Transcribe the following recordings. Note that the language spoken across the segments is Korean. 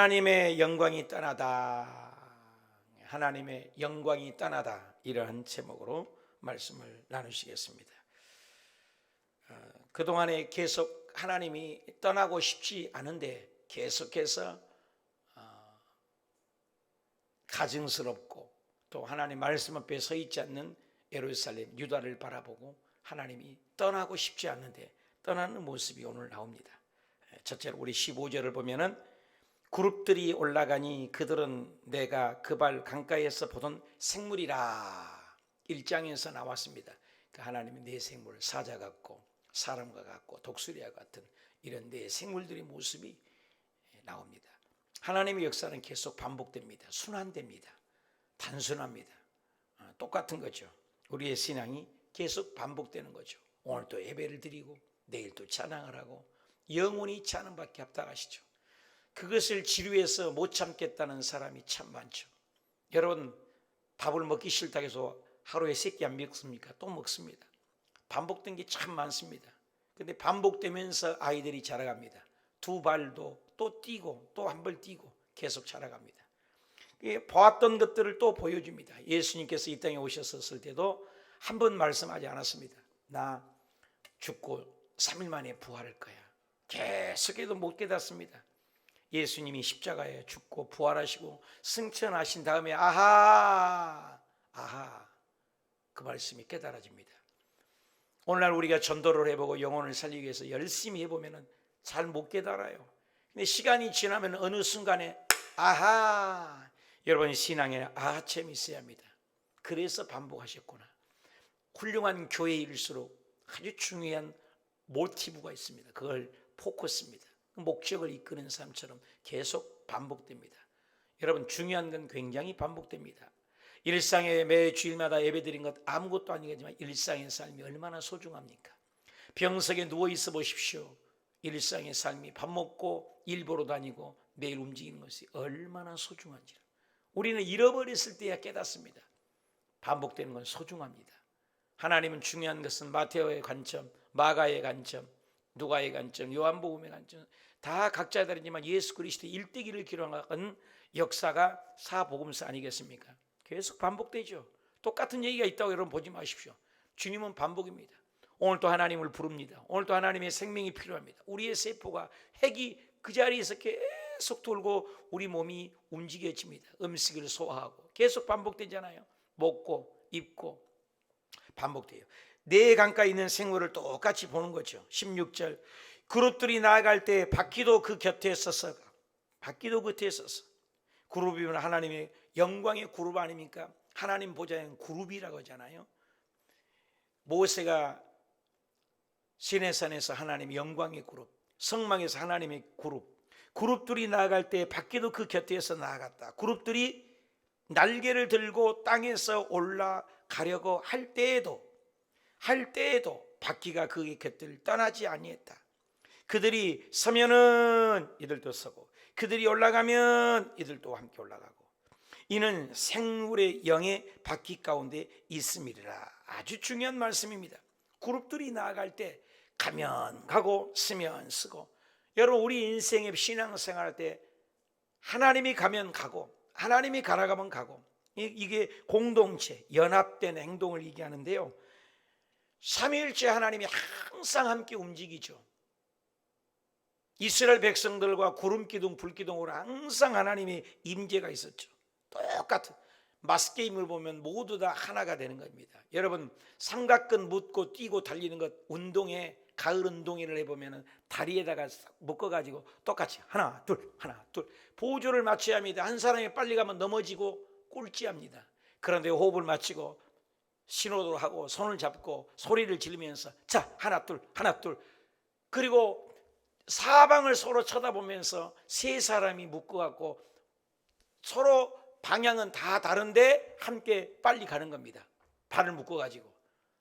하나님의 영광이 떠나다, 하나님의 영광이 떠나다, 이러한 제목으로 말씀을 나누시겠습니다. 그동안에 계속 하나님이 떠나고 싶지 않은데 계속해서 가증스럽고 또 하나님 말씀 앞에 서 있지 않는 예루살렘 유다를 바라보고 하나님이 떠나고 싶지 않은데 떠나는 모습이 오늘 나옵니다. 첫째로 우리 15절을 보면은 그룹들이 올라가니 그들은 내가 그 발 강가에서 보던 생물이라. 1장에서 나왔습니다. 그 하나님의 네 생물, 사자 같고 사람과 같고 독수리와 같은 이런 네 생물들의 모습이 나옵니다. 하나님의 역사는 계속 반복됩니다. 순환됩니다. 단순합니다. 똑같은 거죠. 우리의 신앙이 계속 반복되는 거죠. 오늘 또 예배를 드리고 내일 또 찬양을 하고 영원히 찬양밖에 합당하시죠. 그것을 지루해서 못 참겠다는 사람이 참 많죠. 여러분, 밥을 먹기 싫다고 해서 하루에 3끼 안 먹습니까? 또 먹습니다. 반복된 게 참 많습니다. 근데 반복되면서 아이들이 자라갑니다. 두 발도 또 뛰고 또 한 발 뛰고 계속 자라갑니다. 보았던 것들을 또 보여줍니다. 예수님께서 이 땅에 오셨을 때도 한 번 말씀하지 않았습니다. 나 죽고 3일 만에 부활할 거야. 계속해도 못 깨닫습니다. 예수님이 십자가에 죽고 부활하시고 승천하신 다음에 아하 그 말씀이 깨달아집니다. 오늘날 우리가 전도를 해보고 영혼을 살리기 위해서 열심히 해보면 잘 못 깨달아요. 근데 시간이 지나면 어느 순간에 아하, 여러분 신앙에 아하점이 있어야 합니다. 그래서 반복하셨구나. 훌륭한 교회일수록 아주 중요한 모티브가 있습니다. 그걸 포커스입니다. 목적을 이끄는 삶처럼 계속 반복됩니다. 여러분, 중요한 건 굉장히 반복됩니다. 일상에 매 주일마다 예배드린 것 아무것도 아니겠지만 일상의 삶이 얼마나 소중합니까? 병석에 누워있어 보십시오. 일상의 삶이 밥 먹고 일 보러 다니고 매일 움직이는 것이 얼마나 소중한지 우리는 잃어버렸을 때야 깨닫습니다. 반복되는 건 소중합니다. 하나님은 중요한 것은 마테오의 관점, 마가의 관점, 누가의 관점, 요한복음의 관점 다 각자 다르지만 예수 그리스도의 일대기를 기록한 역사가 사복음서 아니겠습니까? 계속 반복되죠. 똑같은 얘기가 있다고 여러분 보지 마십시오. 주님은 반복입니다. 오늘 또 하나님을 부릅니다. 오늘 또 하나님의 생명이 필요합니다. 우리의 세포가 핵이 그 자리에서 계속 돌고 우리 몸이 움직여집니다. 음식을 소화하고 계속 반복되잖아요. 먹고 입고 반복돼요. 내 강가에 있는 생물을 똑같이 보는 거죠. 16절 그룹들이 나아갈 때 바퀴도 그 곁에 서서 그룹이면 하나님의 영광의 그룹 아닙니까? 하나님 보좌의 그룹이라고 하잖아요. 모세가 시내산에서 하나님의 영광의 그룹, 성막에서 하나님의 그룹들이 나아갈 때 바퀴도 그 곁에서 나아갔다. 그룹들이 날개를 들고 땅에서 올라가려고 할 때에도 바퀴가 그 곁을 떠나지 아니했다. 그들이 서면은 이들도 서고 그들이 올라가면 이들도 함께 올라가고 이는 생물의 영의 바퀴 가운데 있음이라. 아주 중요한 말씀입니다. 그룹들이 나아갈 때 가면 가고 쓰면 쓰고 여러분 우리 인생의 신앙생활 때 하나님이 가면 가고 하나님이 가라가면 가고 이게 공동체 연합된 행동을 얘기하는데요. 삼위일체 하나님이 항상 함께 움직이죠. 이스라엘 백성들과 구름기둥 불기둥으로 항상 하나님의 임재가 있었죠. 똑같은 마스게임을 보면 모두 다 하나가 되는 겁니다. 여러분 삼각근 묶고 뛰고 달리는 것 운동에 가을 운동회를 해보면 다리에다가 묶어가지고 똑같이 하나 둘 보조를 맞춰야 합니다. 한 사람이 빨리 가면 넘어지고 꼴찌합니다. 그런데 호흡을 맞추고 신호도 하고 손을 잡고 소리를 지르면서 자 하나 둘 그리고 사방을 서로 쳐다보면서 세 사람이 묶어갖고 서로 방향은 다 다른데 함께 빨리 가는 겁니다. 발을 묶어가지고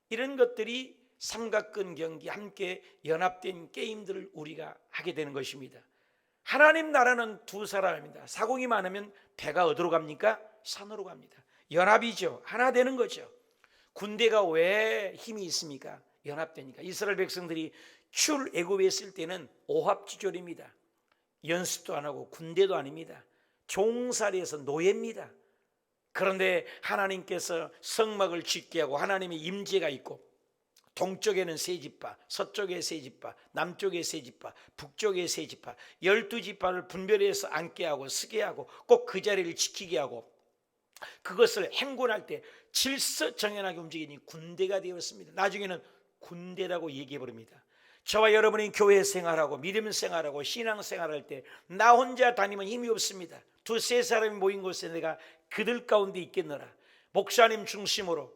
이런 것들이 삼각근 경기 함께 연합된 게임들을 우리가 하게 되는 것입니다. 하나님 나라는 두 사람입니다. 사공이 많으면 배가 어디로 갑니까? 산으로 갑니다. 연합이죠. 하나 되는 거죠. 군대가 왜 힘이 있습니까? 연합되니까. 이스라엘 백성들이 출애굽에 있을 때는 오합지졸입니다. 연습도 안 하고 군대도 아닙니다. 종살이에서 노예입니다. 그런데 하나님께서 성막을 짓게 하고 하나님의 임재가 있고 동쪽에는 세 지파, 서쪽에 세 지파, 남쪽에 세 지파, 북쪽에 세 지파, 12지파를 분별해서 앉게 하고 서게 하고 꼭 그 자리를 지키게 하고 그것을 행군할 때 질서정연하게 움직이니 군대가 되었습니다. 나중에는 군대라고 얘기해 버립니다. 저와 여러분이 교회 생활하고 믿음 생활하고 신앙 생활할 때 나 혼자 다니면 힘이 없습니다. 두세 사람이 모인 곳에 내가 그들 가운데 있겠노라. 목사님 중심으로,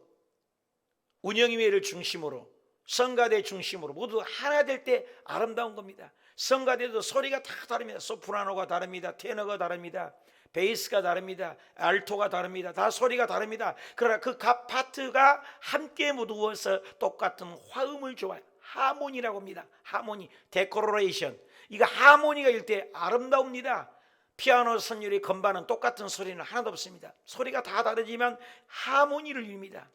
운영위회를 중심으로, 성가대 중심으로 모두 하나 될 때 아름다운 겁니다. 성가대도 소리가 다 다릅니다. 소프라노가 다릅니다. 테너가 다릅니다. 베이스가 다릅니다. 알토가 다릅니다. 다 소리가 다릅니다. 그러나 그 각 파트가 함께 모두어서 똑같은 화음을 좋아해요. 하모니라고 합니다. 하모니, 데코레이션. 이거 하모니가 일 때 아름다웁니다. 피아노 선율이 건반은 똑같은 소리는 하나도 없습니다. 소리가 다 다르지만 하모니를 이룹니다.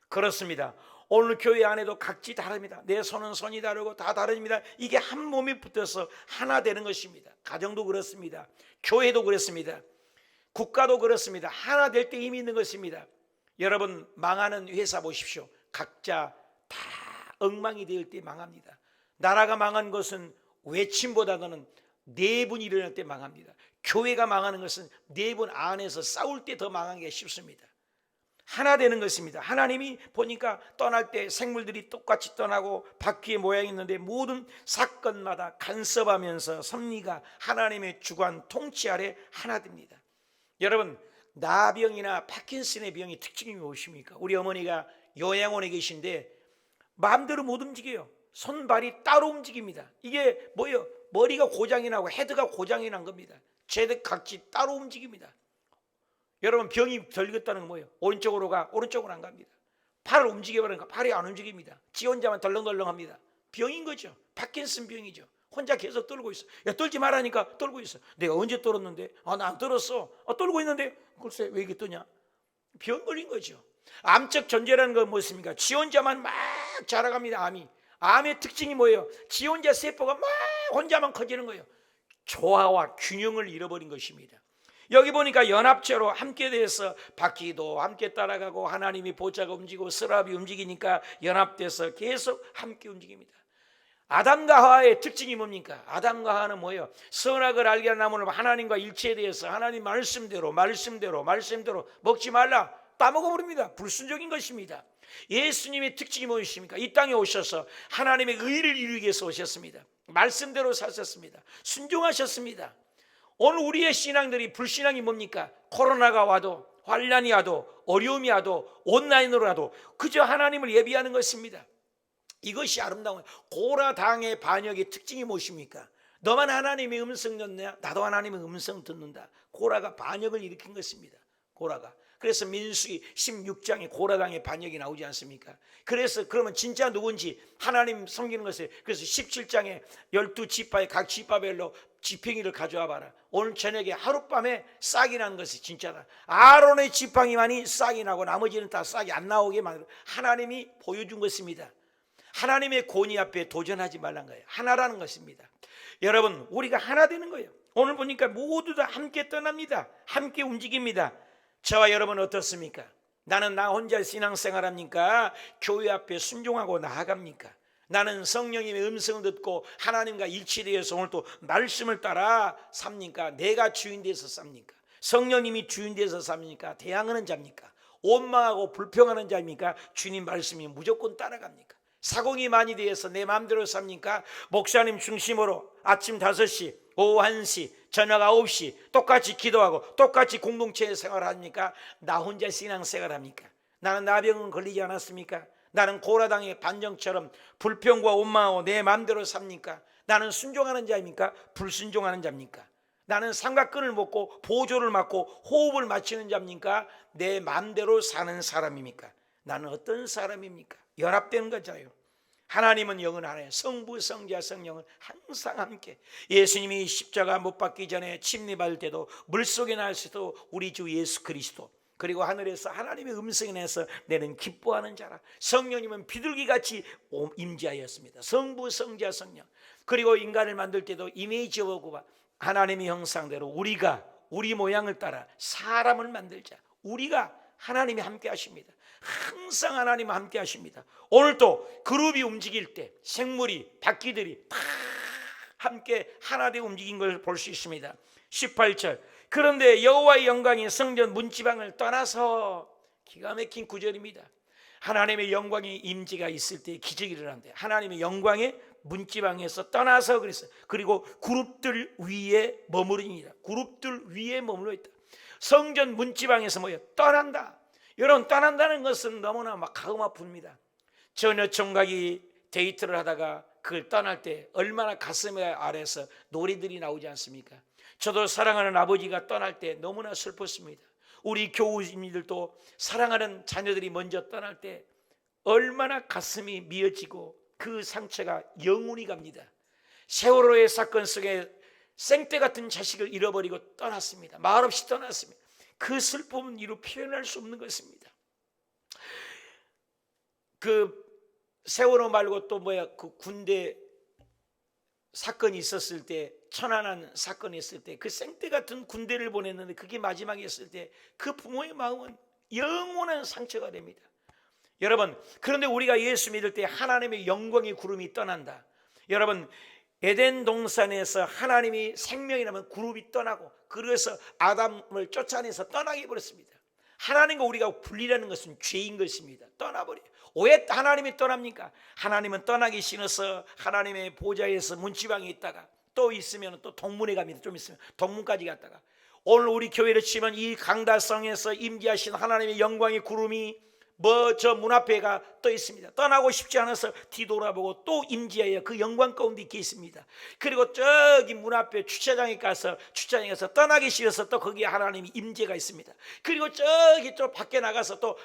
그렇습니다. 오늘 교회 안에도 각지 다릅니다. 내 손은 손이 다르고 다 다릅니다. 이게 한 몸이 붙어서 하나 되는 것입니다. 가정도 그렇습니다. 교회도 그렇습니다. 국가도 그렇습니다. 하나 될 때 힘이 있는 것입니다. 여러분 망하는 회사 보십시오. 각자 다 엉망이 될 때 망합니다. 나라가 망한 것은 외침보다는 내분이 일어날 때 망합니다. 교회가 망하는 것은 내분 안에서 싸울 때 더 망한 게 쉽습니다. 하나 되는 것입니다. 하나님이 보니까 떠날 때 생물들이 똑같이 떠나고 바퀴의 모양이 있는데 모든 사건마다 간섭하면서 섭리가 하나님의 주관 통치 아래 하나 됩니다. 여러분 나병이나 파킨슨의 병의 특징이 무엇입니까? 우리 어머니가 요양원에 계신데 마음대로 못 움직여요. 손발이 따로 움직입니다. 이게 뭐예요? 머리가 고장이 나고 헤드가 고장이 난 겁니다. 쟤들 각지 따로 움직입니다. 여러분 병이 덜겠다는 건 뭐예요? 오른쪽으로 가, 오른쪽으로 안 갑니다. 팔을 움직여버리니까 팔이 안 움직입니다. 지 혼자만 덜렁덜렁합니다. 병인 거죠. 파킨슨 병이죠. 혼자 계속 떨고 있어. 야 떨지 말라니까 떨고 있어. 내가 언제 떨었는데? 나 안 떨었어. 떨고 있는데 글쎄 왜 이게 떠냐? 병 걸린 거죠. 암적 존재라는 건 무엇입니까? 지 혼자만 막 자라갑니다. 암의 특징이 뭐예요? 지 혼자 세포가 막 혼자만 커지는 거예요. 조화와 균형을 잃어버린 것입니다. 여기 보니까 연합체로 함께 돼서 바퀴도 함께 따라가고 하나님이 보좌가 움직이고 스랍이 움직이니까 연합돼서 계속 함께 움직입니다. 아담과 하와의 특징이 뭡니까? 아담과 하와는 뭐예요? 선악을 알게 하는 나무는 하나님과 일체에 대해서 하나님 말씀대로 먹지 말라 따먹어버립니다. 불순종인 것입니다. 예수님의 특징이 무엇입니까? 이 땅에 오셔서 하나님의 의를 이루기 위해서 오셨습니다. 말씀대로 사셨습니다. 순종하셨습니다. 오늘 우리의 신앙들이 불신앙이 뭡니까? 코로나가 와도 환난이 와도 어려움이 와도 온라인으로 와도 그저 하나님을 예비하는 것입니다. 이것이 아름다운 고라당의 반역의 특징이 무엇입니까? 너만 하나님의 음성 듣느냐? 나도 하나님의 음성 듣는다. 고라가 반역을 일으킨 것입니다. 고라가. 그래서 민수기 16장에 고라당의 반역이 나오지 않습니까? 그래서 그러면 진짜 누군지 하나님 섬기는 것을 그래서 17장에 12지파의 각 지파별로 지팡이를 가져와 봐라. 오늘 저녁에 하룻밤에 싹이 나는 것이 진짜다. 아론의 지팡이만이 싹이 나고 나머지는 다 싹이 안 나오게 만들어 하나님이 보여준 것입니다. 하나님의 권위 앞에 도전하지 말란 거예요. 하나라는 것입니다. 여러분 우리가 하나 되는 거예요. 오늘 보니까 모두 다 함께 떠납니다. 함께 움직입니다. 저와 여러분 어떻습니까? 나는 나 혼자 신앙생활합니까? 교회 앞에 순종하고 나아갑니까? 나는 성령님의 음성을 듣고 하나님과 일치되어서 오늘 또 말씀을 따라 삽니까? 내가 주인 돼서 삽니까? 성령님이 주인 돼서 삽니까? 대항하는 자입니까? 원망하고 불평하는 자입니까? 주님 말씀이 무조건 따라갑니까? 사공이 많이 되어서 내 마음대로 삽니까? 목사님 중심으로 아침 5시, 오후 1시, 저녁 9시 똑같이 기도하고 똑같이 공동체 생활합니까? 나 혼자 신앙생활합니까? 나는 나병은 걸리지 않았습니까? 나는 고라당의 반정처럼 불평과 원망하고 내 마음대로 삽니까? 나는 순종하는 자입니까? 불순종하는 자입니까? 나는 삼각근을 먹고 보조를 맞고 호흡을 맞추는 자입니까? 내 마음대로 사는 사람입니까? 나는 어떤 사람입니까? 연합되는 거잖아요. 하나님은 영은 하나예요. 성부, 성자, 성령은 항상 함께. 예수님이 십자가 못 박기 전에 침례받을 때도 물속에 나왔을 때도 우리 주 예수 그리스도 그리고 하늘에서 하나님의 음성이 내서 내는 기뻐하는 자라. 성령님은 비둘기같이 임재하였습니다. 성부, 성자, 성령. 그리고 인간을 만들 때도 이미지 오브 하나님의 형상대로 우리가 우리 모양을 따라 사람을 만들자. 우리가 하나님이 함께 하십니다. 항상 하나님 함께 하십니다. 오늘도 그룹이 움직일 때 생물이 바퀴들이 다 함께 하나 되어 움직인 걸 볼 수 있습니다. 18절 그런데 여호와의 영광이 성전 문지방을 떠나서, 기가 막힌 구절입니다. 하나님의 영광의 임재가 있을 때 기적이 일어난대. 하나님의 영광의 문지방에서 떠나서 그랬어요. 그리고 그룹들 위에 머무르니라. 그룹들 위에 머물러 있다. 성전 문지방에서 뭐예요? 떠난다. 여러분, 떠난다는 것은 너무나 막 가슴 아픕니다. 처녀 총각이 데이트를 하다가 그걸 떠날 때 얼마나 가슴 아래에서 노래들이 나오지 않습니까? 저도 사랑하는 아버지가 떠날 때 너무나 슬펐습니다. 우리 교우님들도 사랑하는 자녀들이 먼저 떠날 때 얼마나 가슴이 미어지고 그 상처가 영원히 갑니다. 세월호의 사건 속에 생떼 같은 자식을 잃어버리고 떠났습니다. 말없이 떠났습니다. 그 슬픔은 이루 표현할 수 없는 것입니다. 그 세월호 말고 또 그 군대 사건이 있었을 때, 천안한 사건이 있을 때 그 생떼 같은 군대를 보냈는데 그게 마지막이었을 때 그 부모의 마음은 영원한 상처가 됩니다. 여러분, 그런데 우리가 예수 믿을 때 하나님의 영광의 구름이 떠난다. 여러분, 에덴 동산에서 하나님이 생명이라면 구름이 떠나고, 그래서 아담을 쫓아내서 떠나게 버렸습니다. 하나님과 우리가 분리라는 것은 죄인 것입니다. 떠나버려요. 왜 하나님이 떠납니까? 하나님은 떠나기 싫어서 하나님의 보좌에서 문지방에 있다가 또 있으면 또 동문에 갑니다. 좀 있으면 동문까지 갔다가, 오늘 우리 교회를 치면 이 강다성에서 임재하신 하나님의 영광의 구름이 저 문 앞에가 떠 있습니다. 떠나고 싶지 않아서 뒤돌아보고 또 임재하여 그 영광 가운데 있게 있습니다. 그리고 저기 문 앞에 주차장에 가서 떠나기 싫어서 또 거기에 하나님이 임재가 있습니다. 그리고 저기 또 밖에 나가서 또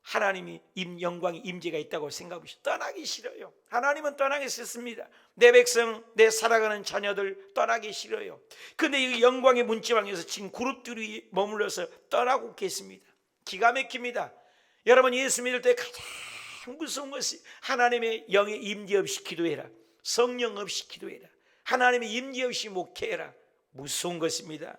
하나님이 영광의 임재가 있다고 생각하시죠. 떠나기 싫어요. 하나님은 떠나기 싫습니다. 내 백성, 내 사랑하는 자녀들 떠나기 싫어요. 근데 이 영광의 문지방에서 지금 그룹들이 머물러서 떠나고 계십니다. 기가 막힙니다. 여러분, 예수 믿을 때 가장 무서운 것이 하나님의 영의 임재 없이 기도해라. 성령 없이 기도해라. 하나님의 임재 없이 목회해라. 무서운 것입니다.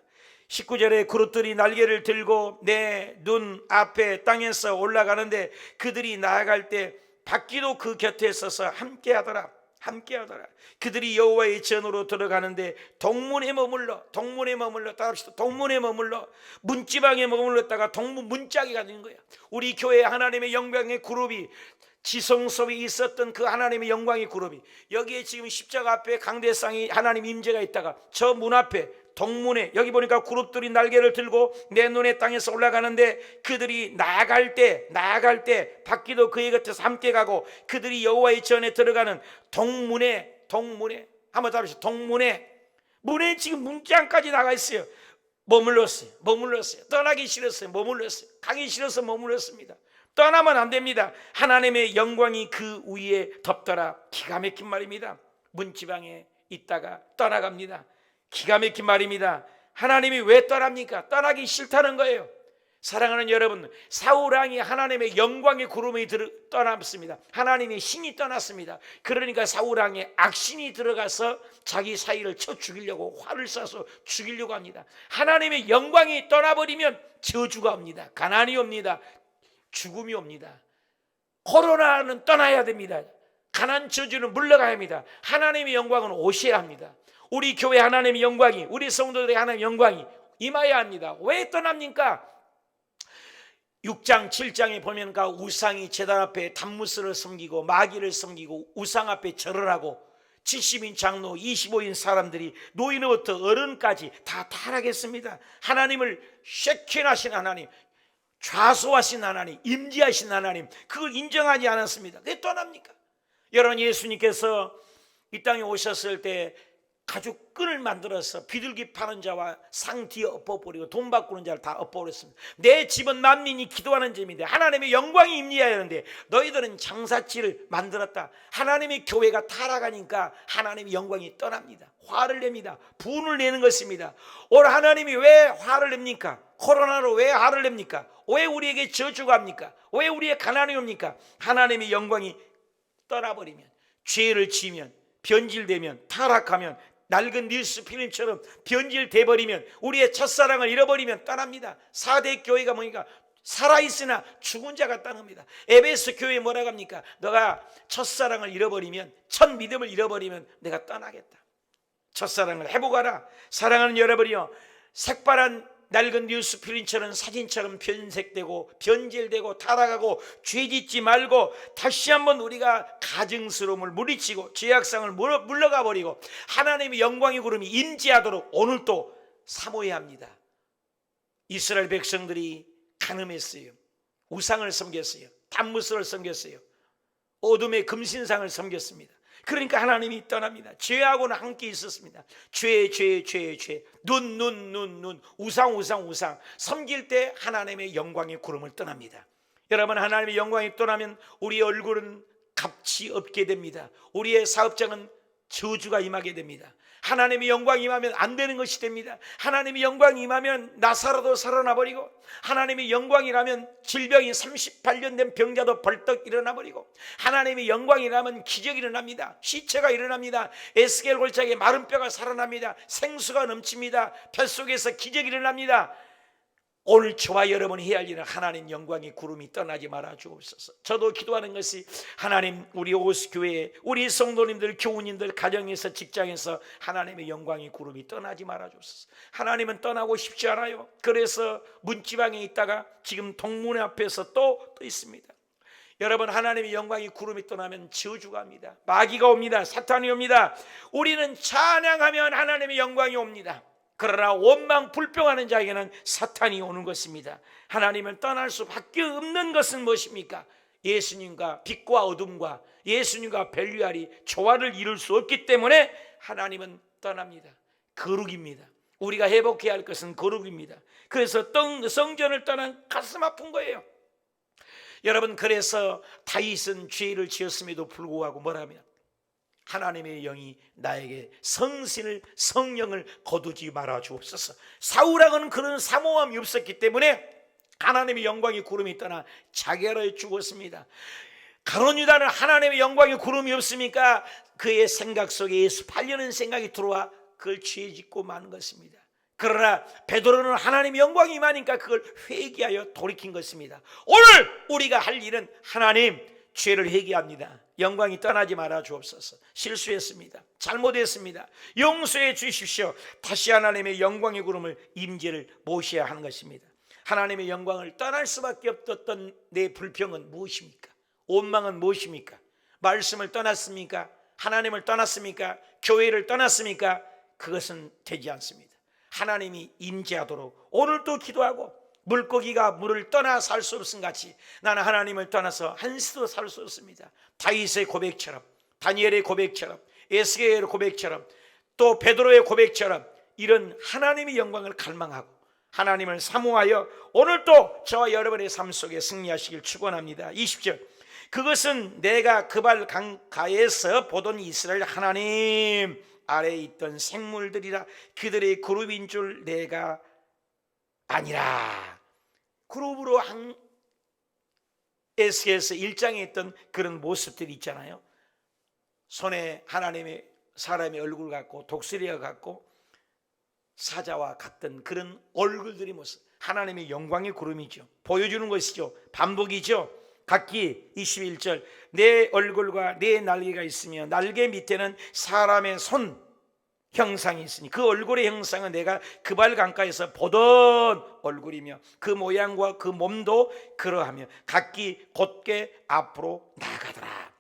19절에 그룹들이 날개를 들고 내 눈 앞에 땅에서 올라가는데 그들이 나아갈 때 바퀴도 그 곁에 서서 함께하더라. 그들이 여호와의 전으로 들어가는데 동문에 머물러 따라합시다. 동문에 머물러 문지방에 머물렀다가 동문 문짝이가 된 거야. 우리 교회 하나님의 영광의 그룹이 지성소에 있었던 그 하나님의 영광의 그룹이 여기에 지금 십자가 앞에 강대상이 하나님 임재가 있다가 저 문 앞에 동문에, 여기 보니까 그룹들이 날개를 들고 내 눈의 땅에서 올라가는데 그들이 나아갈 때 바퀴도 그의 곁에서 함께 가고 그들이 여호와의 전에 들어가는 동문에 한번 답합시다. 동문에, 문에 지금 문장까지 나가 있어요. 머물렀어요. 떠나기 싫었어요. 머물렀어요. 가기 싫어서 머물렀습니다. 떠나면 안 됩니다. 하나님의 영광이 그 위에 덮더라. 기가 막힌 말입니다. 문지방에 있다가 떠나갑니다. 기가 막힌 말입니다. 하나님이 왜 떠납니까? 떠나기 싫다는 거예요. 사랑하는 여러분, 사울왕이 하나님의 영광의 구름이 떠났습니다. 하나님의 신이 떠났습니다. 그러니까 사울왕의 악신이 들어가서 자기 사이를 쳐 죽이려고, 활을 쏴서 죽이려고 합니다. 하나님의 영광이 떠나버리면 저주가 옵니다. 가난이 옵니다. 죽음이 옵니다. 코로나는 떠나야 됩니다. 가난 저주는 물러가야 합니다. 하나님의 영광은 오셔야 합니다. 우리 교회 하나님의 영광이, 우리 성도들의 하나님의 영광이 임하여야 합니다. 왜 떠납니까? 6장 7장에 보면 우상이 제단 앞에 단무스를 섬기고 마귀를 섬기고 우상 앞에 절을 하고 70인 장로 25인 사람들이 노인부터 어른까지 다 타락했습니다. 하나님을 쉐킨하신 하나님, 좌소하신 하나님, 임재하신 하나님, 그걸 인정하지 않았습니다. 왜 떠납니까? 여러분, 예수님께서 이 땅에 오셨을 때 가죽끈을 만들어서 비둘기 파는 자와 상 뒤에 엎어버리고 돈 바꾸는 자를 다 엎어버렸습니다. 내 집은 만민이 기도하는 집인데 하나님의 영광이 임재해야 하는데 너희들은 장사치를 만들었다. 하나님의 교회가 타락하니까 하나님의 영광이 떠납니다. 화를 냅니다. 분을 내는 것입니다. 오늘 하나님이 왜 화를 냅니까? 코로나로 왜 화를 냅니까? 왜 우리에게 저주가 합니까? 왜 우리의 가난이 옵니까? 하나님의 영광이 떠나버리면, 죄를 지면, 변질되면, 타락하면 낡은 뉴스필름처럼 변질돼 버리면, 우리의 첫사랑을 잃어버리면 떠납니다. 4대 교회가 뭐니까 살아있으나 죽은 자가 떠납니다. 에베소 교회 뭐라고 합니까? 너가 첫사랑을 잃어버리면, 첫 믿음을 잃어버리면 내가 떠나겠다. 첫사랑을 회복하라. 사랑을 잃어버려 색바란 낡은 뉴스필름처럼 사진처럼 변색되고 변질되고 타락하고 죄짓지 말고, 다시 한번 우리가 가증스러움을 물리치고 죄악상을 물러가 버리고 하나님의 영광의 구름이 임재하도록 오늘 또 사모해야 합니다. 이스라엘 백성들이 간음했어요. 우상을 섬겼어요. 단무스를 섬겼어요. 어둠의 금신상을 섬겼습니다. 그러니까 하나님이 떠납니다. 죄하고는 함께 있었습니다. 죄, 눈, 우상 섬길 때 하나님의 영광의 구름을 떠납니다. 여러분, 하나님의 영광이 떠나면 우리의 얼굴은 값이 없게 됩니다. 우리의 사업장은 저주가 임하게 됩니다. 하나님의 영광이 임하면 안 되는 것이 됩니다. 하나님의 영광이 임하면 나사로도 살아나 버리고, 하나님의 영광이라면 질병이 38년 된 병자도 벌떡 일어나 버리고, 하나님의 영광이라면 기적이 일어납니다. 시체가 일어납니다. 에스겔 골짜기에 마른 뼈가 살아납니다. 생수가 넘칩니다. 뱃속에서 기적이 일어납니다. 오늘 저와 여러분이 해야 할 일은 하나님 영광의 구름이 떠나지 말아 주옵소서. 저도 기도하는 것이, 하나님 우리 오스교회 우리 성도님들, 교우님들, 가정에서 직장에서 하나님의 영광의 구름이 떠나지 말아 주옵소서. 하나님은 떠나고 싶지 않아요. 그래서 문지방에 있다가 지금 동문 앞에서 또 있습니다. 여러분, 하나님의 영광의 구름이 떠나면 저주가 옵니다. 마귀가 옵니다. 사탄이 옵니다. 우리는 찬양하면 하나님의 영광이 옵니다. 그러나 원망 불평하는 자에게는 사탄이 오는 것입니다. 하나님을 떠날 수밖에 없는 것은 무엇입니까? 예수님과 빛과 어둠과 예수님과 벨리알이 조화를 이룰 수 없기 때문에 하나님은 떠납니다. 거룩입니다. 우리가 회복해야 할 것은 거룩입니다. 그래서 성전을 떠난 가슴 아픈 거예요. 여러분, 그래서 다윗은 죄를 지었음에도 불구하고 뭐라며? 하나님의 영이 나에게 성령을 거두지 말아 주옵소서. 사울왕은 그런 사모함이 없었기 때문에 하나님의 영광의 구름이 떠나 자결해 죽었습니다. 가룟 유다는 하나님의 영광의 구름이 없으니까 그의 생각 속에 예수 팔려는 생각이 들어와 그걸 죄짓고 마는 것입니다. 그러나 베드로는 하나님의 영광이 임하니까 그걸 회개하여 돌이킨 것입니다. 오늘 우리가 할 일은, 하나님, 죄를 회개합니다. 영광이 떠나지 말아 주옵소서. 실수했습니다. 잘못했습니다. 용서해 주십시오. 다시 하나님의 영광의 구름을, 임재를 모셔야 하는 것입니다. 하나님의 영광을 떠날 수밖에 없었던 내 불평은 무엇입니까? 원망은 무엇입니까? 말씀을 떠났습니까? 하나님을 떠났습니까? 교회를 떠났습니까? 그것은 되지 않습니다. 하나님이 임재하도록 오늘도 기도하고, 물고기가 물을 떠나 살 수 없음 같이 나는 하나님을 떠나서 한시도 살 수 없습니다. 다윗의 고백처럼, 다니엘의 고백처럼, 에스겔의 고백처럼, 또 베드로의 고백처럼 이런 하나님의 영광을 갈망하고 하나님을 사모하여 오늘도 저와 여러분의 삶 속에 승리하시길 축원합니다. 20절, 그것은 내가 그발 강가에서 보던 이스라엘 하나님 아래에 있던 생물들이라. 그들의 그룹인 줄 내가 아니라. 그룹으로 에스겔서 1장에 있던 그런 모습들이 있잖아요. 손에 하나님의 사람의 얼굴 같고 독수리와 같고 사자와 같던 그런 얼굴들이 모습, 하나님의 영광의 구름이죠. 보여주는 것이죠. 반복이죠. 각기 21절, 내 얼굴과 내 날개가 있으며 날개 밑에는 사람의 손 형상이 있으니 그 얼굴의 형상은 내가 그발 강가에서 보던 얼굴이며 그 모양과 그 몸도 그러하며 각기 곧게 앞으로 나아가더라.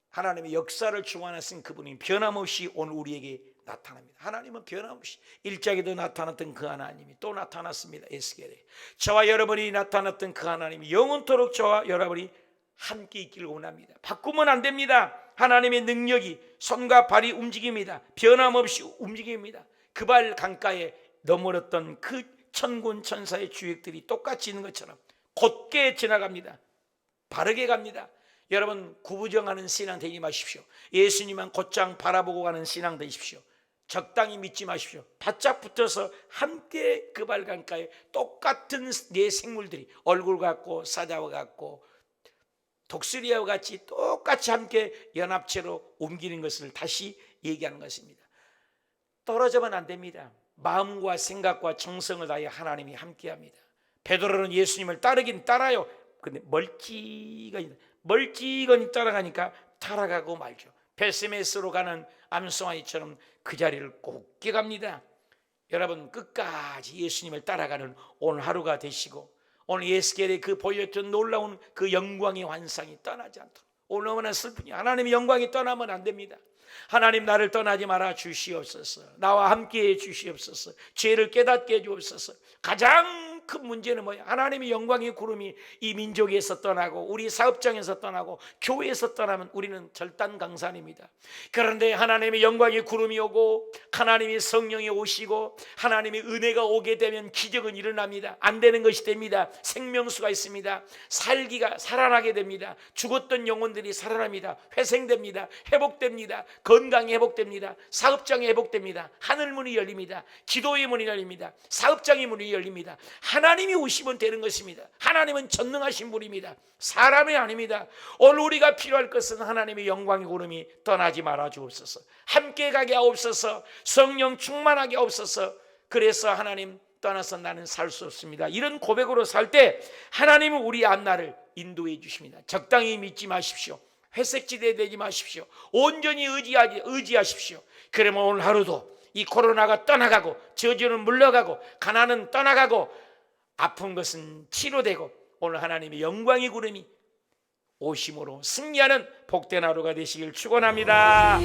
하나님의 역사를 주관하신 그분이 변함없이 오늘 우리에게 나타납니다. 하나님은 변함없이 1장에도 나타났던 그 하나님이 또 나타났습니다. 에스겔에 저와 여러분이 나타났던 그 하나님이 영원토록 저와 여러분이 함께 있기를 원합니다. 바꾸면 안 됩니다. 하나님의 능력이 손과 발이 움직입니다. 변함없이 움직입니다. 그발 강가에 넘어졌던 그 천군 천사의 주역들이 똑같이 있는 것처럼 곧게 지나갑니다. 바르게 갑니다. 여러분, 구부정하는 신앙 되지 마십시오. 예수님만 곧장 바라보고 가는 신앙 되십시오. 적당히 믿지 마십시오. 바짝 붙어서 함께 그발 강가에 똑같은 네 생물들이 얼굴 같고 사자와 같고 독수리와 같이 똑같이 함께 연합체로 옮기는 것을 다시 얘기하는 것입니다. 떨어져만 안 됩니다. 마음과 생각과 정성을 다해 하나님이 함께합니다. 베드로는 예수님을 따르긴 따라요. 근데 멀찌감치 따라가니까 타락하고 말죠. 베스메스로 가는 암송아지처럼 그 자리를 곱게 갑니다. 여러분, 끝까지 예수님을 따라가는 오늘 하루가 되시고, 오늘 예수께서 그 보여줬던 놀라운 그 영광의 환상이 떠나지 않도록. 오늘 너무나 슬프니 하나님의 영광이 떠나면 안 됩니다. 하나님, 나를 떠나지 말아 주시옵소서. 나와 함께해 주시옵소서. 죄를 깨닫게 해 주옵소서. 가장 큰 문제는 뭐야? 하나님의 영광의 구름이 이 민족에서 떠나고 우리 사업장에서 떠나고 교회에서 떠나면 우리는 절단강산입니다. 그런데 하나님의 영광의 구름이 오고 하나님의 성령이 오시고 하나님의 은혜가 오게 되면 기적은 일어납니다. 안 되는 것이 됩니다. 생명수가 있습니다. 살아나게 됩니다. 죽었던 영혼들이 살아납니다. 회생됩니다. 회복됩니다. 건강이 회복됩니다. 사업장이 회복됩니다. 하늘문이 열립니다. 기도의 문이 열립니다. 사업장의 문이 열립니다. 하나님이 오시면 되는 것입니다. 하나님은 전능하신 분입니다. 사람이 아닙니다. 오늘 우리가 필요할 것은 하나님의 영광의 구름이 떠나지 말아 주옵소서. 함께 가게 하옵소서. 성령 충만하게 하옵소서. 그래서 하나님, 떠나서 나는 살 수 없습니다. 이런 고백으로 살 때 하나님은 우리 앞날을 인도해 주십니다. 적당히 믿지 마십시오. 회색지대 되지 마십시오. 온전히 의지하십시오. 그러면 오늘 하루도 이 코로나가 떠나가고 저주는 물러가고 가난은 떠나가고 아픈 것은 치료되고 오늘 하나님의 영광의 구름이 오심으로 승리하는 복된 하루가 되시길 축원합니다.